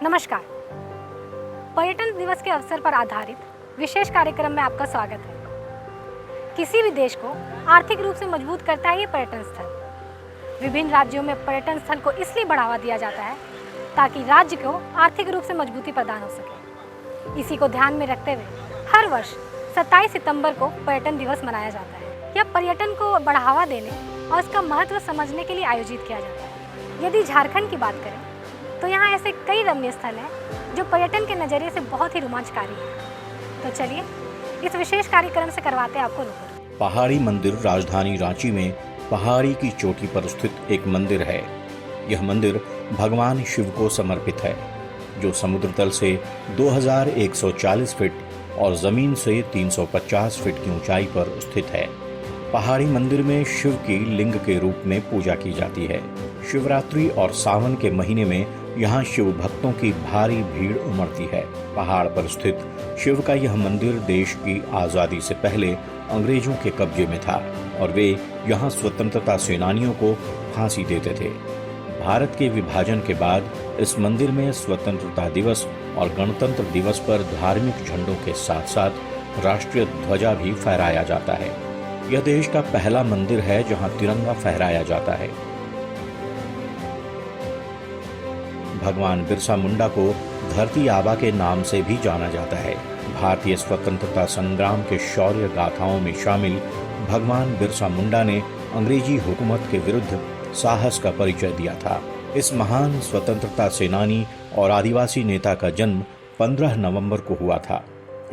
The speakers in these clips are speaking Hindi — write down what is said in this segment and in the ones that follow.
नमस्कार। पर्यटन दिवस के अवसर पर आधारित विशेष कार्यक्रम में आपका स्वागत है। किसी भी देश को आर्थिक रूप से मजबूत करता है ये पर्यटन स्थल। विभिन्न राज्यों में पर्यटन स्थल को इसलिए बढ़ावा दिया जाता है ताकि राज्य को आर्थिक रूप से मजबूती प्रदान हो सके। इसी को ध्यान में रखते हुए हर वर्ष 27 सितंबर को पर्यटन दिवस मनाया जाता है। यह पर्यटन को बढ़ावा देने और इसका महत्व समझने के लिए आयोजित किया जाता है। यदि झारखंड की बात करें तो यहाँ ऐसे कई रमणीय स्थल हैं जो पर्यटन के नज़रिए से बहुत ही रोमांचकारी हैं। तो चलिए इस विशेष कार्यक्रम से करवाते हैं आपको रूबरू। पहाड़ी मंदिर राजधानी रांची में पहाड़ी की चोटी पर स्थित एक मंदिर है। यह मंदिर भगवान शिव को समर्पित है, जो समुद्र तल से 2140 फीट और जमीन से 350 फीट की ऊंचाई पर स्थित है। पहाड़ी मंदिर में शिव की लिंग के रूप में पूजा की जाती है। शिवरात्रि और सावन के महीने में यहाँ शिव भक्तों की भारी भीड़ उमड़ती है। पहाड़ पर स्थित शिव का यह मंदिर देश की आजादी से पहले अंग्रेजों के कब्जे में था और वे यहाँ स्वतंत्रता सेनानियों को फांसी देते थे। भारत के विभाजन के बाद इस मंदिर में स्वतंत्रता दिवस और गणतंत्र दिवस पर धार्मिक झंडों के साथ साथ राष्ट्रीय ध्वजा भी फहराया जाता है। यह देश का पहला मंदिर है जहां तिरंगा फहराया जाता है। भगवान बिरसा मुंडा को धरती आबा के नाम से भी जाना जाता है। भारतीय स्वतंत्रता संग्राम के शौर्य गाथाओं में शामिल भगवान बिरसा मुंडा ने अंग्रेजी हुकूमत के विरुद्ध साहस का परिचय दिया था। इस महान स्वतंत्रता सेनानी और आदिवासी नेता का जन्म 15 नवंबर को हुआ था।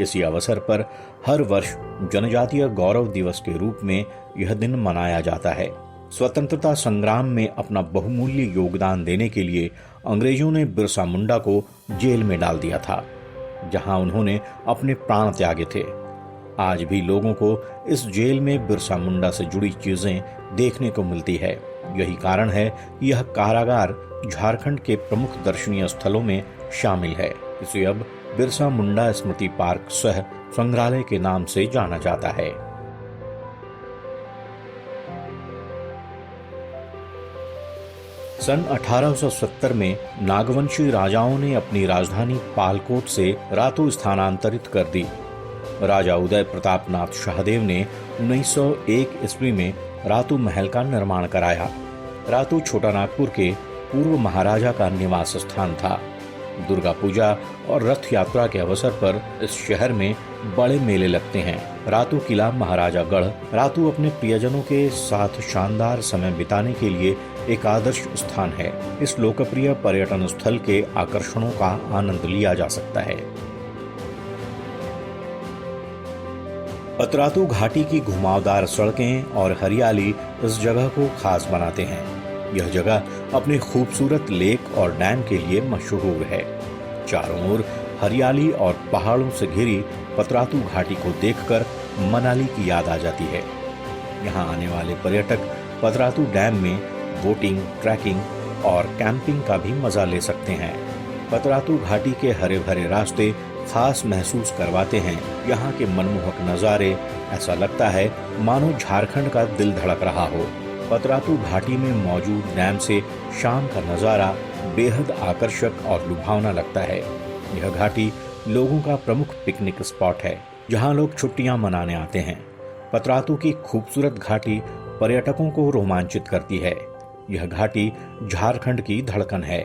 इसी अवसर पर हर वर्ष जनजातीय गौरव दिवस के रूप में यह दिन मनाया जाता है। स्वतंत्रता संग्राम में अपना बहुमूल्य योगदान देने के लिए अंग्रेजों ने बिरसा मुंडा को जेल में डाल दिया था, जहां उन्होंने अपने प्राण त्यागे थे। आज भी लोगों को इस जेल में बिरसा मुंडा से जुड़ी चीजें देखने को मिलती है। यही कारण है कि यह कारागार झारखंड के प्रमुख दर्शनीय स्थलों में शामिल है। इसे अब बिरसा मुंडा स्मृति पार्क सह संग्रहालय के नाम से जाना जाता है। सन 1870 में नागवंशी राजाओं ने अपनी राजधानी पालकोट से रातू स्थानांतरित कर दी। राजा उदय प्रताप नाथ शाहदेव ने 1901 ईस्वी में रातू महल का निर्माण कराया। रातू छोटा नागपुर के पूर्व महाराजा का निवास स्थान था। दुर्गा पूजा और रथ यात्रा के अवसर पर इस शहर में बड़े मेले लगते हैं। रातू किला महाराजा गढ़ रातू अपने प्रियजनों के साथ शानदार समय बिताने के लिए एक आदर्श स्थान है। इस लोकप्रिय पर्यटन स्थल के आकर्षणों का आनंद लिया जा सकता है। पतरातू घाटी की घुमावदार सड़कें और हरियाली इस जगह को खास बनाते हैं। यह जगह अपने खूबसूरत लेक और डैम के लिए मशहूर है। चारों ओर हरियाली और पहाड़ों से घिरी पतरातू घाटी को देखकर मनाली की याद आ जाती है। यहाँ आने वाले पर्यटक पतरातू डैम में बोटिंग, ट्रैकिंग और कैंपिंग का भी मजा ले सकते हैं। पतरातू घाटी के हरे भरे रास्ते खास महसूस करवाते हैं। यहाँ के मनमोहक नज़ारे ऐसा लगता है मानो झारखंड का दिल धड़क रहा हो। पतरातू घाटी में मौजूद डैम से शाम का नज़ारा बेहद आकर्षक और लुभावना लगता है। यह घाटी लोगों का प्रमुख पिकनिक स्पॉट है, जहाँ लोग छुट्टियां मनाने आते हैं। पतरातू की खूबसूरत घाटी पर्यटकों को रोमांचित करती है। यह घाटी झारखंड की धड़कन है।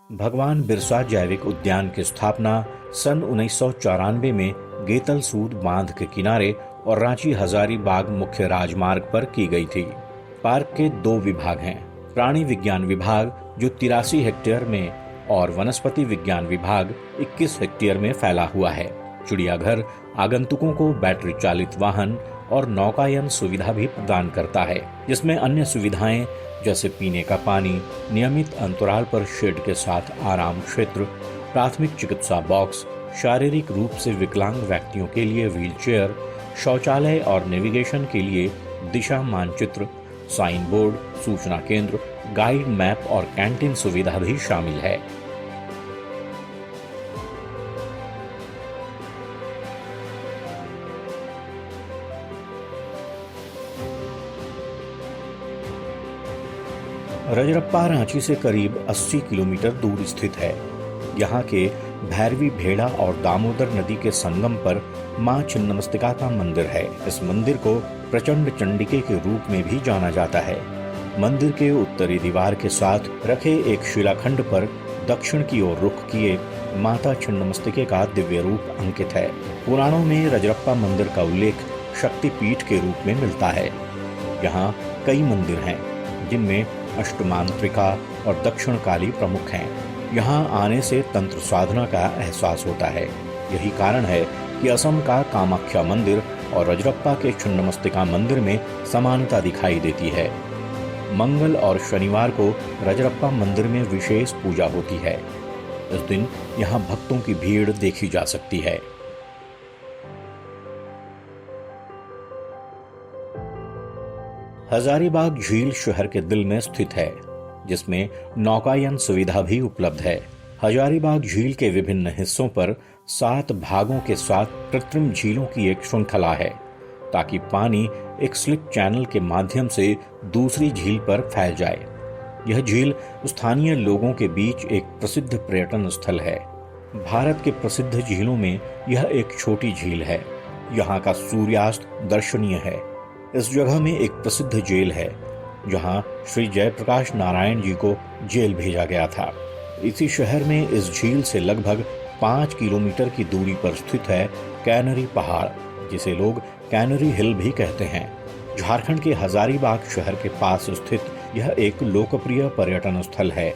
भगवान बिरसा जैविक उद्यान की स्थापना सन 1994 में गेतल सूद बांध के किनारे और रांची हजारीबाग मुख्य राजमार्ग पर की गई थी। पार्क के 2 विभाग हैं, प्राणी विज्ञान विभाग जो 83 हेक्टेयर में और वनस्पति विज्ञान विभाग 21 हेक्टेयर में फैला हुआ है। चिड़ियाघर आगंतुकों को बैटरी चालित वाहन और नौकायन सुविधा भी प्रदान करता है, जिसमें अन्य सुविधाएं जैसे पीने का पानी, नियमित अंतराल पर शेड के साथ आराम क्षेत्र, प्राथमिक चिकित्सा बॉक्स, शारीरिक रूप से विकलांग व्यक्तियों के लिए व्हीलचेयर, शौचालय और नेविगेशन के लिए दिशा मानचित्र, साइन बोर्ड, सूचना केंद्र, गाइड मैप और कैंटीन सुविधा भी शामिल है। रजरप्पा रांची से करीब 80 किलोमीटर दूर स्थित है। यहाँ के भैरवी भेड़ा और दामोदर नदी के संगम पर मां छिन्नमस्तिका का मंदिर है। इस मंदिर को प्रचंड चंडिके के रूप में भी जाना जाता है। मंदिर के उत्तरी दीवार के साथ रखे एक शिलाखंड पर दक्षिण की ओर रुख किए माता छिन्नमस्तिके का दिव्य रूप अंकित है। पुराणों में रजरप्पा मंदिर का उल्लेख शक्तिपीठ के रूप में मिलता है। यहाँ कई मंदिर हैं, जिनमें अष्टमांत्रिका और दक्षिण काली प्रमुख हैं। यहाँ आने से तंत्र साधना का एहसास होता है। यही कारण है कि असम का कामाख्या मंदिर और रजरप्पा के छिन्नमस्तिका मंदिर में समानता दिखाई देती है। मंगल और शनिवार को रजरप्पा मंदिर में विशेष पूजा होती है। इस दिन यहाँ भक्तों की भीड़ देखी जा सकती है। हजारीबाग झील शहर के दिल में स्थित है, जिसमें नौकायन सुविधा भी उपलब्ध है। हजारीबाग झील के विभिन्न हिस्सों पर 7 भागों के साथ कृत्रिम झीलों की एक श्रृंखला है, ताकि पानी एक स्लिप चैनल के माध्यम से दूसरी झील पर फैल जाए। यह झील स्थानीय लोगों के बीच एक प्रसिद्ध पर्यटन स्थल है। भारत के प्रसिद्ध झीलों में यह एक छोटी झील है। यहाँ का सूर्यास्त दर्शनीय है। इस जगह में एक प्रसिद्ध जेल है, जहाँ श्री जयप्रकाश नारायण जी को जेल भेजा गया था। इसी शहर में इस झील से लगभग 5 किलोमीटर की दूरी पर स्थित है कैनरी पहाड़, जिसे लोग कैनरी हिल भी कहते हैं। झारखंड के हजारीबाग शहर के पास स्थित यह एक लोकप्रिय पर्यटन स्थल है।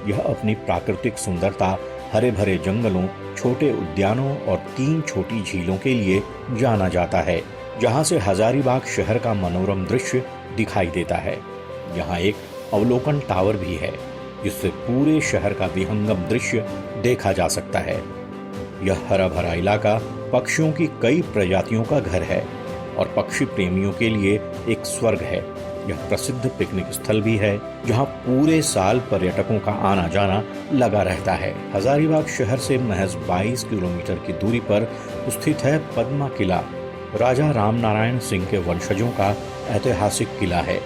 यह अपनी प्राकृतिक सुंदरता, हरे भरे जंगलों, छोटे उद्यानों और 3 छोटी झीलों के लिए जाना जाता है, जहां से हजारीबाग शहर का मनोरम दृश्य दिखाई देता है। यहाँ एक अवलोकन टावर भी है, जिससे पूरे शहर का विहंगम दृश्य देखा जा सकता है। यह हरा भरा इलाका पक्षियों की कई प्रजातियों का घर है और पक्षी प्रेमियों के लिए एक स्वर्ग है। यह प्रसिद्ध पिकनिक स्थल भी है, जहां पूरे साल पर्यटकों का आना जाना लगा रहता है। हजारीबाग शहर से महज 22 किलोमीटर की दूरी पर स्थित है पद्मा किला। राजा रामनारायण सिंह के वंशजों का ऐतिहासिक किला है,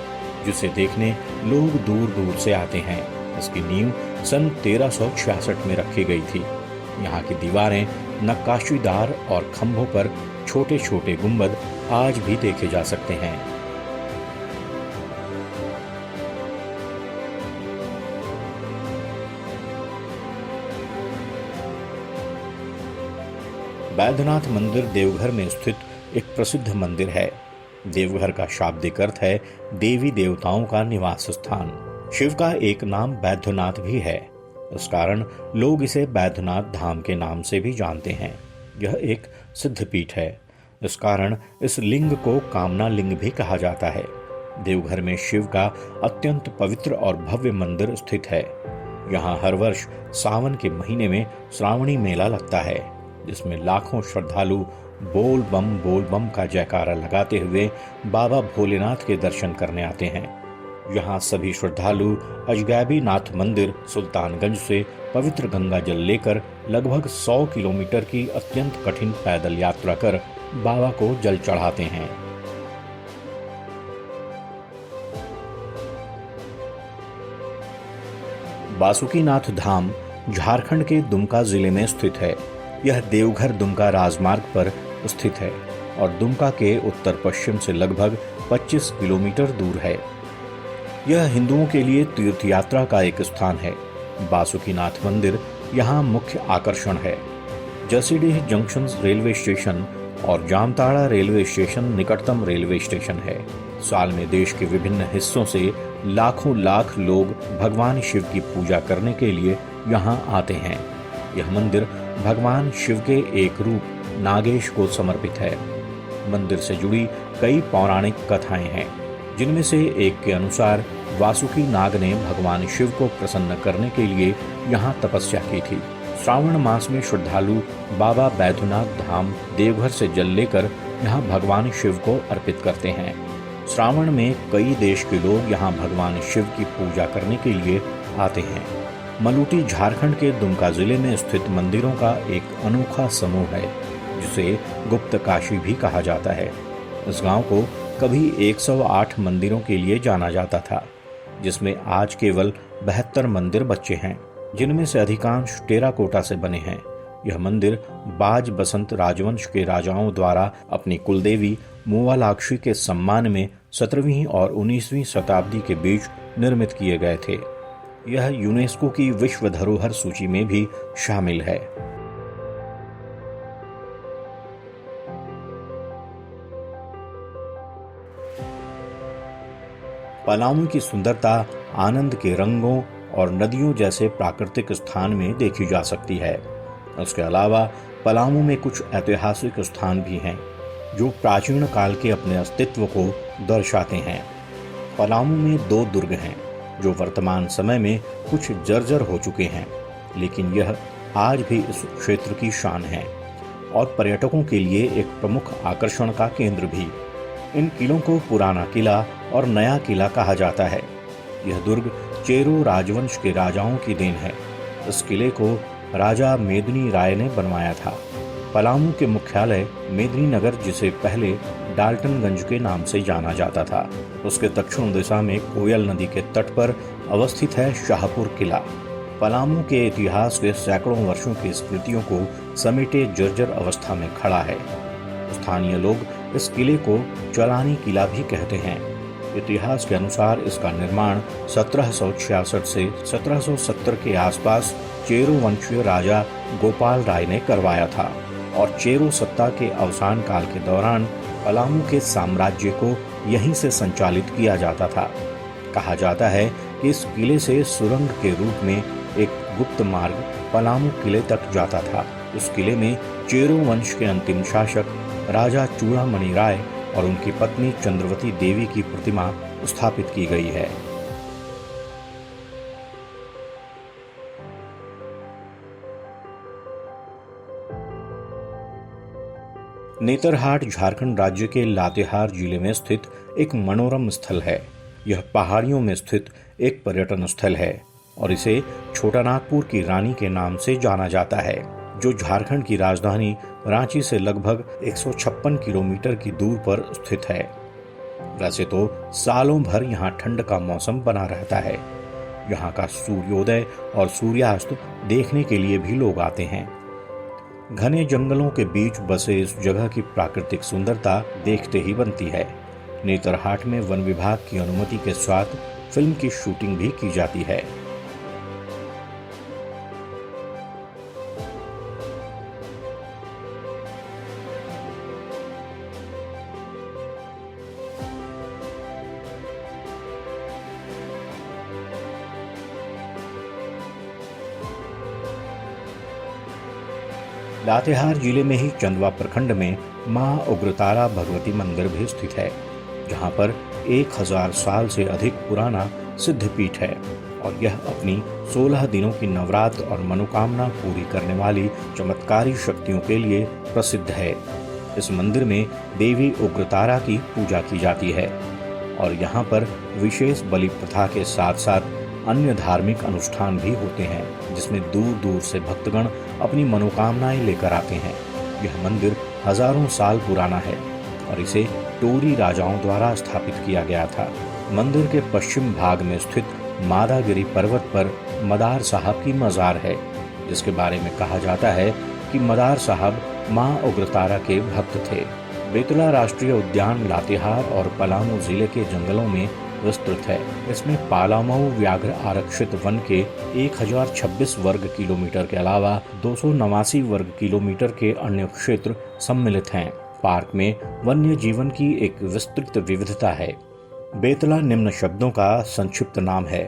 जिसे देखने लोग दूर दूर से आते हैं। इसकी नींव सन 1366 में रखी गई थी। यहाँ की दीवारें नक्काशीदार और खंभों पर छोटे छोटे गुंबद आज भी देखे जा सकते हैं। बैद्यनाथ मंदिर देवघर में स्थित एक प्रसिद्ध मंदिर है। देवघर का शाब्दिक अर्थ है देवी देवताओं का निवास स्थान। शिव का एक नाम बैद्यनाथ भी है। इस कारण लोग इसे बैद्यनाथ धाम के नाम से भी जानते हैं। यह एक सिद्धपीठ है। इस कारण इस लिंग को कामना लिंग भी कहा जाता है। देवघर में शिव का अत्यंत पवित्र और भव्य मंदिर स्थित है। यहाँ हर वर्ष सावन के महीने में श्रावणी मेला लगता है, जिसमें लाखों श्रद्धालु बोल बम का जयकारा लगाते हुए बाबा भोलेनाथ के दर्शन करने आते हैं। यहाँ सभी श्रद्धालु अजगैबी नाथ मंदिर सुल्तानगंज से पवित्र गंगा जल लेकर लगभग 100 किलोमीटर की अत्यंत कठिन पैदल यात्रा कर बाबा को जल चढ़ाते हैं। बासुकीनाथ धाम झारखंड के दुमका जिले में स्थित है। यह देवघर दुमका राजमार्ग पर स्थित है और दुमका के उत्तर पश्चिम से लगभग 25 किलोमीटर दूर है। यह हिंदुओं के लिए तीर्थ यात्रा का एक स्थान है। बासुकीनाथ मंदिर यहाँ मुख्य आकर्षण है। जसीडीह जंक्शन रेलवे स्टेशन और जामताड़ा रेलवे स्टेशन निकटतम रेलवे स्टेशन है। साल में देश के विभिन्न हिस्सों से लाखों लाख लोग भगवान शिव की पूजा करने के लिए यहाँ आते हैं। यह मंदिर भगवान शिव के एक रूप नागेश को समर्पित है। मंदिर से जुड़ी कई पौराणिक कथाएं हैं, जिनमें से एक के अनुसार वासुकी नाग ने भगवान शिव को प्रसन्न करने के लिए यहाँ तपस्या की थी। श्रावण मास में श्रद्धालु बाबा बैद्यनाथ धाम देवघर से जल लेकर यहाँ भगवान शिव को अर्पित करते हैं। श्रावण में कई देश के लोग यहाँ भगवान शिव की पूजा करने के लिए आते हैं। मलूटी झारखंड के दुमका जिले में स्थित मंदिरों का एक अनोखा समूह है, जिसे गुप्त काशी भी कहा जाता है। इस गांव को कभी 108 मंदिरों के लिए जाना जाता था। जिसमें आज केवल 72 मंदिर बचे हैं, जिनमें से अधिकांश टेराकोटा से बने हैं। यह मंदिर बाज बसंत राजवंश के राजाओं द्वारा अपनी कुलदेवी मूवालाक्षी के सम्मान में 17वीं और 19वीं शताब्दी के बीच निर्मित किए गए थे। यह यूनेस्को की विश्व धरोहर सूची में भी शामिल है। पलामू की सुंदरता आनंद के रंगों और नदियों जैसे प्राकृतिक स्थान में देखी जा सकती है। उसके अलावा पलामू में कुछ ऐतिहासिक स्थान भी हैं जो प्राचीन काल के अपने अस्तित्व को दर्शाते हैं। पलामू में 2 दुर्ग हैं जो वर्तमान समय में कुछ जर्जर हो चुके हैं, लेकिन यह आज भी इस क्षेत्र की शान है और पर्यटकों के लिए एक प्रमुख आकर्षण का केंद्र भी। इन किलों को पुराना किला और नया किला कहा जाता है। यह दुर्ग चेरो राजवंश के राजाओं की देन है। इस किले को राजा मेदिनी राय ने बनवाया था। पलामू के मुख्यालय मेदिनीनगर, जिसे पहले डाल्टनगंज के नाम से जाना जाता था, उसके दक्षिण दिशा में कोयल नदी के तट पर अवस्थित है शाहपुर किला। पलामू के इतिहास के सैकड़ों वर्षों की स्मृतियों को समेटे जर्जर अवस्था में खड़ा है। स्थानीय लोग इस किले को चलानी किला भी कहते हैं। इतिहास के अनुसार इसका निर्माण 1766 से 1770 के आसपास चेरो वंशीय राजा गोपाल राय ने करवाया था और चेरो सत्ता के अवसान काल के दौरान पलामू के साम्राज्य को यहीं से संचालित किया जाता था। कहा जाता है कि इस किले से सुरंग के रूप में एक गुप्त मार्ग पलामू किले तक जाता था। उस किले में चेरो वंश के अंतिम शासक राजा चूड़ामणि राय और उनकी पत्नी चंद्रवती देवी की प्रतिमा स्थापित की गई है। नेतरहाट झारखंड राज्य के लातेहार जिले में स्थित एक मनोरम स्थल है। यह पहाड़ियों में स्थित एक पर्यटन स्थल है और इसे छोटा नागपुर की रानी के नाम से जाना जाता है, जो झारखंड की राजधानी रांची से लगभग 156 किलोमीटर की दूर पर स्थित है। वैसे तो सालों भर यहाँ ठंड का मौसम बना रहता है। यहाँ का सूर्योदय और सूर्यास्त देखने के लिए भी लोग आते हैं। घने जंगलों के बीच बसे इस जगह की प्राकृतिक सुंदरता देखते ही बनती है। नेतरहाट में वन विभाग की अनुमति के साथ फिल्म की शूटिंग भी की जाती है। लातेहार जिले में ही चंदवा प्रखंड में मां उग्रतारा भगवती मंदिर भी स्थित है, जहां पर 1000 साल से अधिक पुराना सिद्धपीठ है और यह अपनी 16 दिनों की नवरात्र और मनोकामना पूरी करने वाली चमत्कारी शक्तियों के लिए प्रसिद्ध है। इस मंदिर में देवी उग्रतारा की पूजा की जाती है और यहाँ पर विशेष बलि प्रथा के साथ साथ अन्य धार्मिक अनुष्ठान भी होते हैं, जिसमें दूर दूर से भक्तगण अपनी मनोकामनाएं लेकर आते हैं। यह मंदिर हजारों साल पुराना है और इसे टोरी राजाओं द्वारा स्थापित किया गया था। मंदिर के पश्चिम भाग में स्थित मादागिरी पर्वत पर मदार साहब की मजार है, जिसके बारे में कहा जाता है कि मदार साहब मां उग्रतारा के भक्त थे। बेतला राष्ट्रीय उद्यान लातेहार और पलामू जिले के जंगलों में विस्तृत है। इसमें पालामऊ व्याघ्र आरक्षित वन के 1026 वर्ग किलोमीटर के अलावा 289 वर्ग किलोमीटर के अन्य क्षेत्र सम्मिलित हैं। पार्क में वन्य जीवन की एक विस्तृत विविधता है। बेतला निम्न शब्दों का संक्षिप्त नाम है।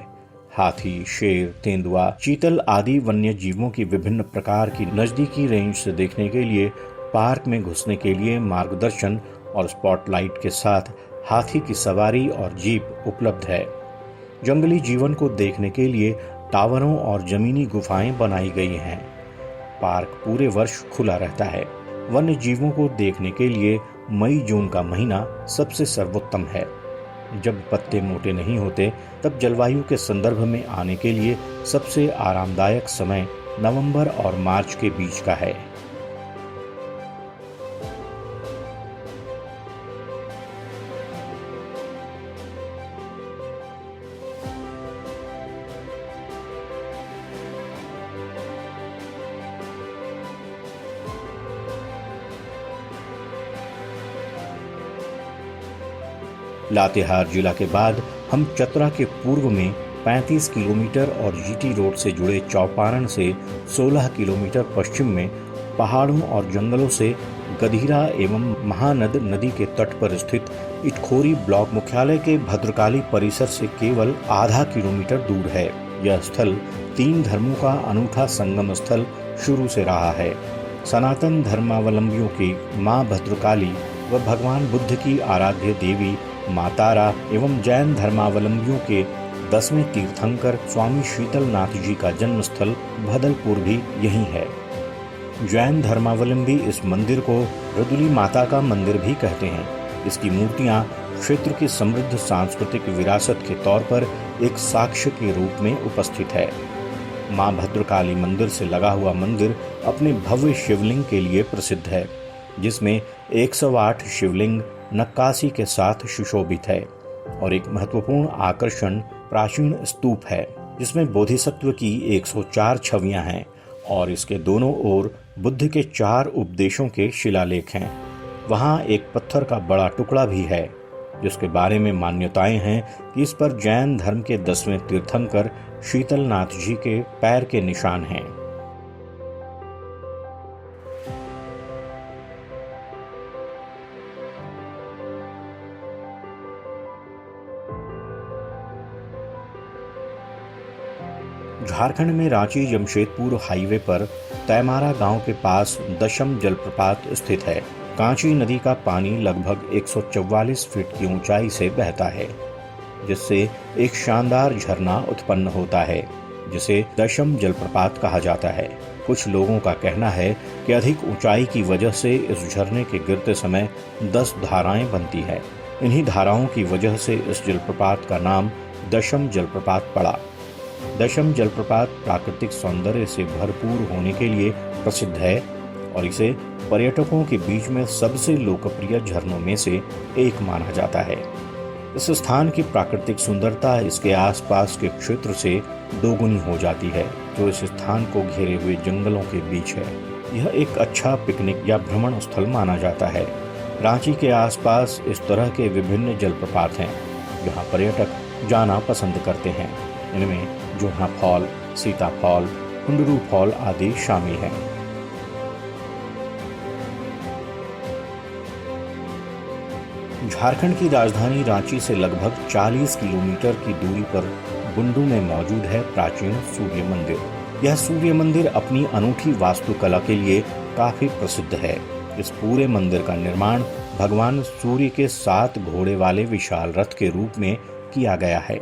हाथी, शेर, तेंदुआ, चीतल आदि वन्य जीवों की विभिन्न प्रकार की नजदीकी रेंज से देखने के लिए पार्क में घुसने के लिए मार्गदर्शन और स्पॉटलाइट के साथ हाथी की सवारी और जीप उपलब्ध है। जंगली जीवन को देखने के लिए टावरों और जमीनी गुफाएं बनाई गई हैं। पार्क पूरे वर्ष खुला रहता है। वन्य जीवों को देखने के लिए मई जून का महीना सबसे सर्वोत्तम है। जब पत्ते मोटे नहीं होते तब जलवायु के संदर्भ में आने के लिए सबसे आरामदायक समय नवंबर और मार्च के बीच का है। लातेहार जिला के बाद हम चतरा के पूर्व में 35 किलोमीटर और जीटी रोड से जुड़े चौपारण से 16 किलोमीटर पश्चिम में पहाड़ों और जंगलों से गधीरा एवं महानद नदी के तट पर स्थित इटखोरी ब्लॉक मुख्यालय के भद्रकाली परिसर से केवल आधा किलोमीटर दूर है। यह स्थल 3 धर्मों का अनूठा संगम स्थल शुरू से रहा है। सनातन धर्मावलंबियों की मां भद्रकाली व भगवान बुद्ध की आराध्य देवी मां तारा एवं जैन धर्मावलंबियों के 10वें तीर्थंकर स्वामी शीतलनाथ जी का जन्म स्थल भदलपुर भी यही है। जैन धर्मावलंबी इस मंदिर को रुद्री माता का मंदिर भी कहते हैं। इसकी मूर्तियां क्षेत्र की समृद्ध सांस्कृतिक विरासत के तौर पर एक साक्ष्य के रूप में उपस्थित है। मां भद्रकाली मंदिर से लगा हुआ मंदिर अपने भव्य शिवलिंग के लिए प्रसिद्ध है, जिसमें 108 शिवलिंग नक्काशी के साथ सुशोभित है और एक महत्वपूर्ण आकर्षण प्राचीन स्तूप है, जिसमें बोधिसत्व की 104 छवियां हैं और इसके दोनों ओर बुद्ध के 4 उपदेशों के शिलालेख हैं। वहां एक पत्थर का बड़ा टुकड़ा भी है, जिसके बारे में मान्यताएं हैं कि इस पर जैन धर्म के 10वें तीर्थंकर शीतलनाथ जी के पैर के निशान हैं। झारखंड में रांची जमशेदपुर हाईवे पर तैमारा गांव के पास दशम जलप्रपात स्थित है। कांची नदी का पानी लगभग 144 फीट की ऊंचाई से बहता है, जिससे एक शानदार झरना उत्पन्न होता है, जिसे दशम जलप्रपात कहा जाता है। कुछ लोगों का कहना है कि अधिक ऊंचाई की वजह से इस झरने के गिरते समय 10 धाराएं बनती है। इन्हीं धाराओं की वजह से इस जलप्रपात का नाम दशम जलप्रपात पड़ा। दशम जलप्रपात प्राकृतिक सौंदर्य से भरपूर होने के लिए प्रसिद्ध है और इसे पर्यटकों के बीच में सबसे लोकप्रिय झरनों में से एक माना जाता है। इस स्थान की प्राकृतिक सुंदरता इसके आसपास के क्षेत्र से दोगुनी हो जाती है, जो इस स्थान को घेरे हुए जंगलों के बीच है। यह एक अच्छा पिकनिक या भ्रमण स्थल माना जाता है। रांची के आसपास इस तरह के विभिन्न जलप्रपात हैं, जहां पर्यटक जाना पसंद करते हैं। इनमें जोहा फॉल, सीता फॉल, कुंडरू फॉल आदि शामिल हैं। झारखंड की राजधानी रांची से लगभग 40 किलोमीटर की दूरी पर बुंडू में मौजूद है प्राचीन सूर्य मंदिर। यह सूर्य मंदिर अपनी अनूठी वास्तुकला के लिए काफी प्रसिद्ध है। इस पूरे मंदिर का निर्माण भगवान सूर्य के 7 घोड़े वाले विशाल रथ के रूप में किया गया है।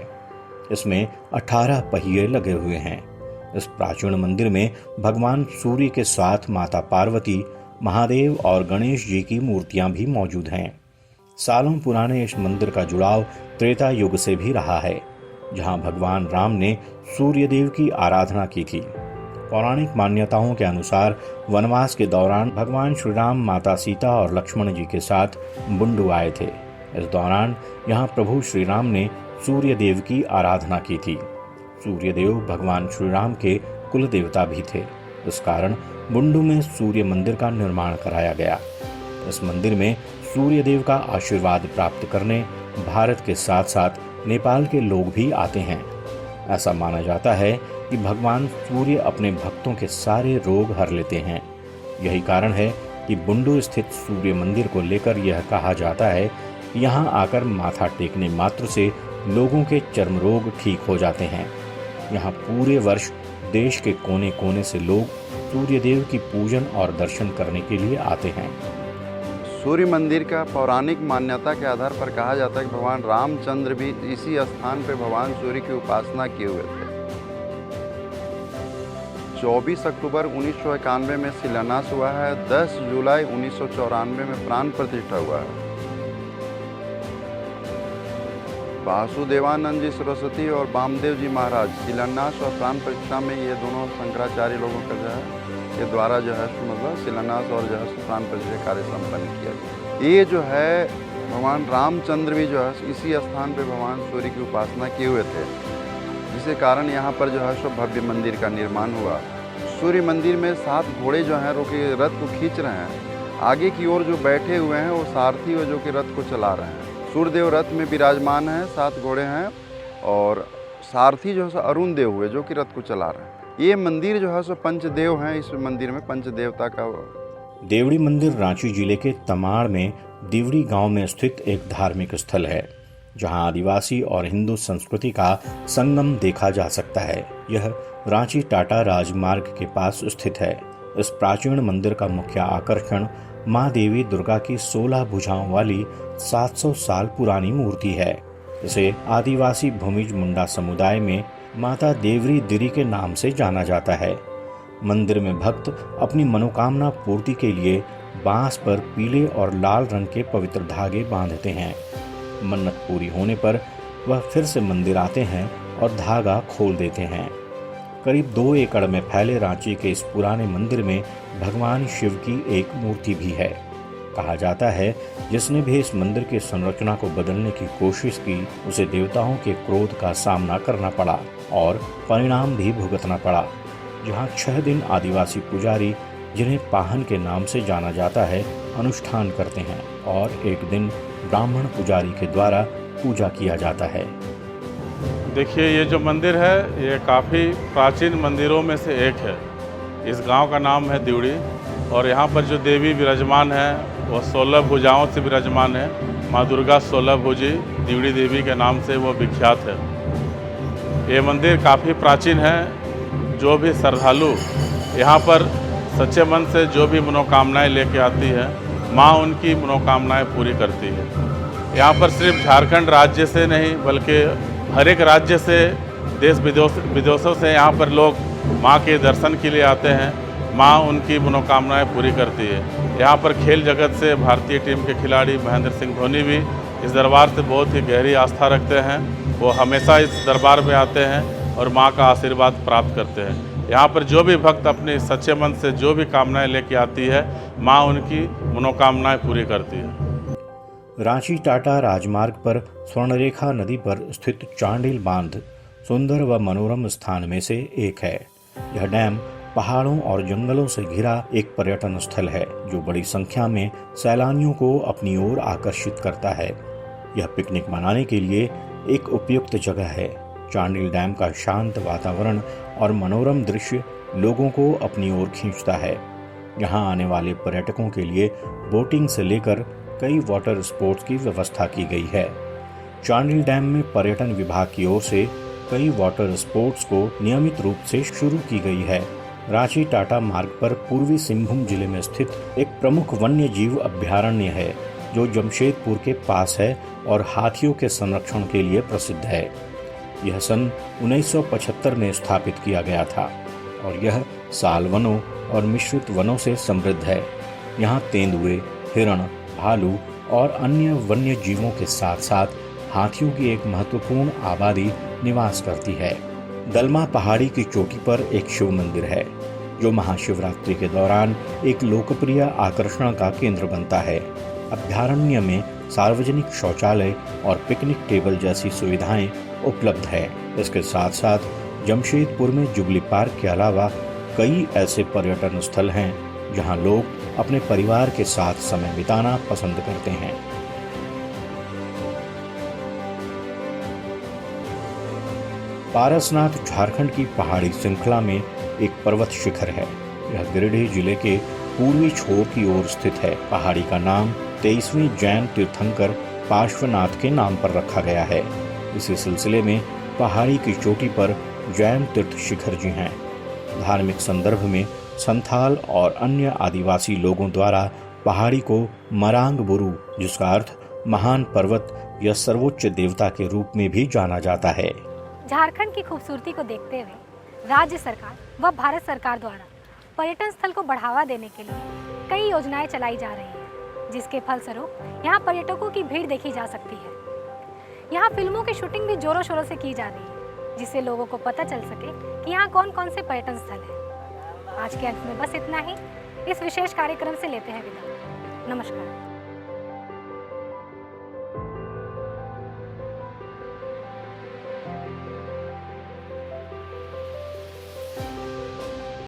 इसमें 18 पहिए लगे हुए हैं। इस प्राचीन मंदिर में भगवान सूर्य के साथ माता पार्वती, महादेव और गणेश जी की मूर्तियां भी मौजूद हैं। सालों पुराने इस मंदिर का जुड़ाव त्रेता युग से भी रहा है, जहां भगवान राम ने सूर्य देव की आराधना की थी। पौराणिक मान्यताओं के अनुसार वनवास के दौरान भगवान श्री राम माता सीता और लक्ष्मण जी के साथ बुंडू आए थे। इस दौरान यहाँ प्रभु श्री राम ने सूर्य देव की आराधना की थी। सूर्य देव भगवान श्री राम के कुल देवता भी थे। इस कारण बुंडू में सूर्य मंदिर का निर्माण कराया गया। इस मंदिर में सूर्य देव का आशीर्वाद प्राप्त करने भारत के साथ साथ नेपाल के लोग भी आते हैं। ऐसा माना जाता है कि भगवान सूर्य अपने भक्तों के सारे रोग हर लेते हैं। यही कारण है कि बुंडू स्थित सूर्य मंदिर को लेकर यह कहा जाता है कि यहाँ आकर माथा टेकने मात्र से लोगों के चर्म रोग ठीक हो जाते हैं। यहाँ पूरे वर्ष देश के कोने कोने से लोग सूर्य देव की पूजन और दर्शन करने के लिए आते हैं। सूर्य मंदिर का पौराणिक मान्यता के आधार पर कहा जाता है कि भगवान रामचंद्र भी इसी स्थान पर भगवान सूर्य की उपासना किए हुए थे। 24 अक्टूबर 1991 में शिलान्यास हुआ है। 10 जुलाई 1994 में प्राण प्रतिष्ठा हुआ है। वासुदेवानंद जी सरस्वती और वामदेव जी महाराज शिलान्यास और प्राण प्रतिष्ठा में ये दोनों शंकराचार्य लोगों का जो है के द्वारा जो है मतलब शिलान्यास और जो है प्राण प्रतिष्ठा कार्य संपन्न किया गया। ये जो है भगवान रामचंद्र भी जो है इसी स्थान पे भगवान सूर्य की उपासना किए हुए थे, जिसके कारण यहाँ पर जो है सो भव्य मंदिर का निर्माण हुआ। सूर्य मंदिर में 7 घोड़े जो हैं जो रथ को खींच रहे हैं। आगे की ओर जो बैठे हुए हैं वो सारथी जो कि रथ को चला रहे हैं। सूर्यदेव रथ में विराजमान हैं, 7 घोड़े हैं और सारथी जो है सो अरुण देव हुए जो कि रथ को चला रहे हैं। ये मंदिर जो है सो पंचदेव हैं, इस मंदिर में पंचदेवता का। देवड़ी मंदिर रांची जिले के तमाड़ में देवड़ी गांव में स्थित एक धार्मिक स्थल है, जहां आदिवासी और हिंदू संस्कृति का संगम देखा जा सकता है। यह रांची टाटा राजमार्ग के पास स्थित है। इस प्राचीन मंदिर का मुख्य आकर्षण मां देवी दुर्गा की 16 भुजाओं वाली 700 साल पुरानी मूर्ति है। इसे आदिवासी भूमिज मुंडा समुदाय में माता देवरी दिरी के नाम से जाना जाता है। मंदिर में भक्त अपनी मनोकामना पूर्ति के लिए बांस पर पीले और लाल रंग के पवित्र धागे बांधते हैं। मन्नत पूरी होने पर वह फिर से मंदिर आते हैं और धागा खोल देते हैं। करीब 2 एकड़ में फैले रांची के इस पुराने मंदिर में भगवान शिव की एक मूर्ति भी है। कहा जाता है जिसने भी इस मंदिर की संरचना को बदलने की कोशिश की, उसे देवताओं के क्रोध का सामना करना पड़ा और परिणाम भी भुगतना पड़ा। जहां 6 दिन आदिवासी पुजारी, जिन्हें पाहन के नाम से जाना जाता है, अनुष्ठान करते हैं और एक दिन ब्राह्मण पुजारी के द्वारा पूजा किया जाता है। देखिए, ये जो मंदिर है ये काफ़ी प्राचीन मंदिरों में से एक है। इस गांव का नाम है देवड़ी और यहाँ पर जो देवी विराजमान है वो 16 भुजाओं से विराजमान है। माँ दुर्गा 16 भुजी देवड़ी देवी के नाम से वो विख्यात है। ये मंदिर काफ़ी प्राचीन है। जो भी श्रद्धालु यहाँ पर सच्चे मन से जो भी मनोकामनाएं लेके आती है, माँ उनकी मनोकामनाएं पूरी करती है। यहाँ पर सिर्फ झारखंड राज्य से नहीं बल्कि हर एक राज्य से, देश विदेशों से यहाँ पर लोग माँ के दर्शन के लिए आते हैं। माँ उनकी मनोकामनाएं पूरी करती है। यहाँ पर खेल जगत से भारतीय टीम के खिलाड़ी महेंद्र सिंह धोनी भी इस दरबार से बहुत ही गहरी आस्था रखते हैं। वो हमेशा इस दरबार में आते हैं और माँ का आशीर्वाद प्राप्त करते हैं। यहाँ पर जो भी भक्त अपने सच्चे मन से जो भी कामनाएं लेके आती है, माँ उनकी मनोकामनाएं पूरी करती है। रांची टाटा राजमार्ग पर स्वर्णरेखा नदी पर स्थित चांडिल बांध सुंदर व मनोरम स्थान में से एक है। यह डैम पहाड़ों और जंगलों से घिरा एक पर्यटन स्थल है जो बड़ी संख्या में सैलानियों को अपनी ओर आकर्षित करता है। यह पिकनिक मनाने के लिए एक उपयुक्त जगह है। चांडिल डैम का शांत वातावरण और मनोरम दृश्य लोगों को अपनी ओर खींचता है। यहाँ आने वाले पर्यटकों के लिए बोटिंग से लेकर कई वाटर स्पोर्ट्स की व्यवस्था की गई है। चांडिल डैम में पर्यटन विभाग की ओर से कई वाटर स्पोर्ट्स को नियमित रूप से शुरू की गई है। रांची टाटा मार्ग पर पूर्वी सिंहभूम जिले में स्थित एक प्रमुख वन्य जीव अभ्यारण्य है जो जमशेदपुर के पास है और हाथियों के संरक्षण के लिए प्रसिद्ध है। यह सन 1975 में स्थापित किया गया था और यह साल वनों और मिश्रित वनों से समृद्ध है। यहाँ तेंदुए, हिरण, भालू और अन्य वन्य जीवों के साथ साथ हाथियों की एक महत्वपूर्ण आबादी निवास करती है। दलमा पहाड़ी की चोटी पर एक शिव मंदिर है जो महाशिवरात्रि के दौरान एक लोकप्रिय आकर्षण का केंद्र बनता है। अभ्यारण्य में सार्वजनिक शौचालय और पिकनिक टेबल जैसी सुविधाएं उपलब्ध है। इसके साथ साथ जमशेदपुर में जुबली पार्क के अलावा कई ऐसे पर्यटन स्थल हैं जहां लोग अपने परिवार के साथ समय बिताना पसंद करते हैं। पारसनाथ झारखंड की पहाड़ी श्रृंखला में एक पर्वत शिखर है। यह गिरिडीह जिले के पूर्वी छोर की ओर स्थित है। पहाड़ी का नाम 23वें जैन तीर्थंकर पार्श्वनाथ के नाम पर रखा गया है। इसी सिलसिले में पहाड़ी की चोटी पर जैन तीर्थ शिखर जी हैं। धार्मिक संदर्भ में संथाल और अन्य आदिवासी लोगों द्वारा पहाड़ी को मरांग बुरु, जिसका अर्थ महान पर्वत या सर्वोच्च देवता के रूप में भी जाना जाता है। झारखंड की खूबसूरती को देखते हुए राज्य सरकार व भारत सरकार द्वारा पर्यटन स्थल को बढ़ावा देने के लिए कई योजनाएं चलाई जा रही हैं, जिसके फलस्वरूप यहाँ पर्यटकों की भीड़ देखी जा सकती है। यहाँ फिल्मों की शूटिंग भी जोरों शोरों से की जा रही है, जिससे लोगों को पता चल सके कि यहाँ कौन कौन से पर्यटन स्थल हैं। आज के अंत में बस इतना ही। इस विशेष कार्यक्रम से लेते हैं विदा। नमस्कार।